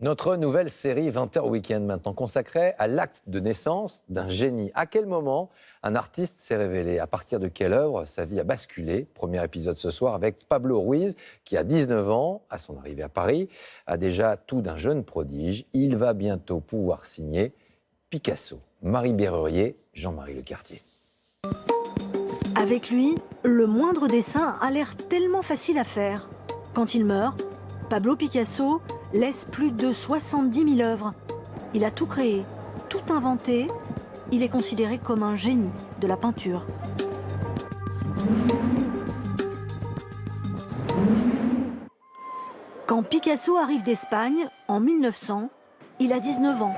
Notre nouvelle série 20h Week-end maintenant consacrée à l'acte de naissance d'un génie. À quel moment un artiste s'est révélé? À partir de quelle œuvre sa vie a basculé? Premier épisode ce soir avec Pablo Ruiz qui a 19 ans, à son arrivée à Paris, a déjà tout d'un jeune prodige. Il va bientôt pouvoir signer Picasso. Marie Bérurier, Jean-Marie Lecartier. Avec lui, le moindre dessin a l'air tellement facile à faire. Quand il meurt, Pablo Picasso laisse plus de 70 000 œuvres. Il a tout créé, tout inventé. Il est considéré comme un génie de la peinture. Quand Picasso arrive d'Espagne, en 1900, il a 19 ans.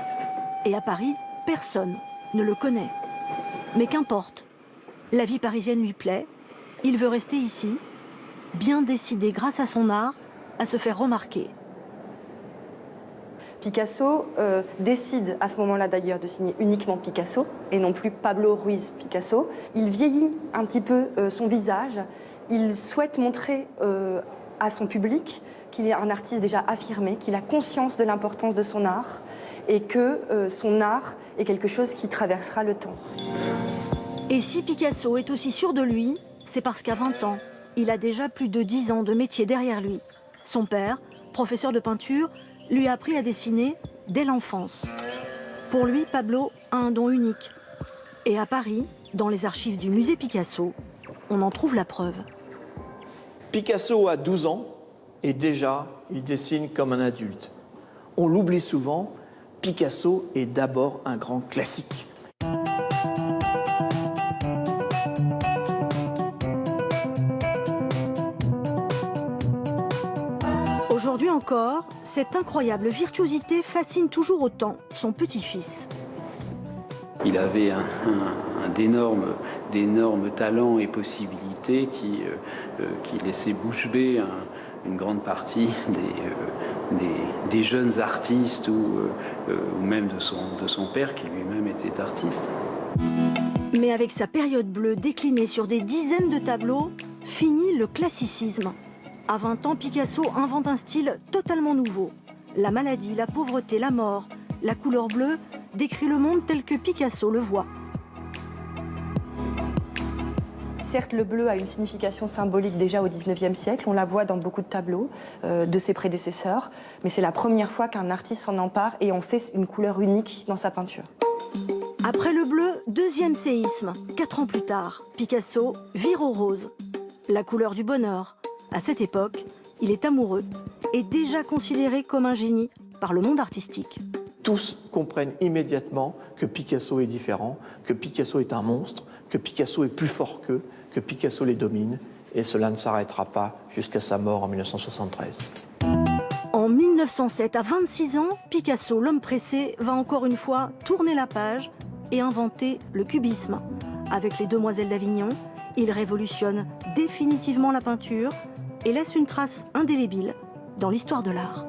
Et à Paris, personne ne le connaît. Mais qu'importe, la vie parisienne lui plaît. Il veut rester ici, bien décidé grâce à son art à se faire remarquer. Picasso décide à ce moment-là d'ailleurs de signer uniquement Picasso et non plus Pablo Ruiz Picasso. Il vieillit un petit peu son visage. Il souhaite montrer à son public qu'il est un artiste déjà affirmé, qu'il a conscience de l'importance de son art et que son art est quelque chose qui traversera le temps. Et si Picasso est aussi sûr de lui, c'est parce qu'à 20 ans, il a déjà plus de 10 ans de métier derrière lui. Son père, professeur de peinture, lui a appris à dessiner dès l'enfance. Pour lui, Pablo a un don unique. Et à Paris, dans les archives du musée Picasso, on en trouve la preuve. Picasso a 12 ans et déjà, il dessine comme un adulte. On l'oublie souvent, Picasso est d'abord un grand classique. Aujourd'hui encore, cette incroyable virtuosité fascine toujours autant son petit-fils. Il avait d'énormes talents et possibilités qui laissaient bouche bée une grande partie des jeunes artistes ou même de son père qui lui-même était artiste. Mais avec sa période bleue déclinée sur des dizaines de tableaux, finit le classicisme. À 20 ans, Picasso invente un style totalement nouveau. La maladie, la pauvreté, la mort, la couleur bleue décrit le monde tel que Picasso le voit. Certes, le bleu a une signification symbolique déjà au XIXe siècle. On la voit dans beaucoup de tableaux de ses prédécesseurs. Mais c'est la première fois qu'un artiste s'en empare et en fait une couleur unique dans sa peinture. Après le bleu, deuxième séisme. 4 ans plus tard, Picasso vire au rose. La couleur du bonheur. À cette époque, il est amoureux et déjà considéré comme un génie par le monde artistique. Tous comprennent immédiatement que Picasso est différent, que Picasso est un monstre, que Picasso est plus fort qu'eux, que Picasso les domine, et cela ne s'arrêtera pas jusqu'à sa mort en 1973. En 1907, à 26 ans, Picasso, l'homme pressé, va encore une fois tourner la page et inventer le cubisme. Avec les Demoiselles d'Avignon, il révolutionne définitivement la peinture et laisse une trace indélébile dans l'histoire de l'art.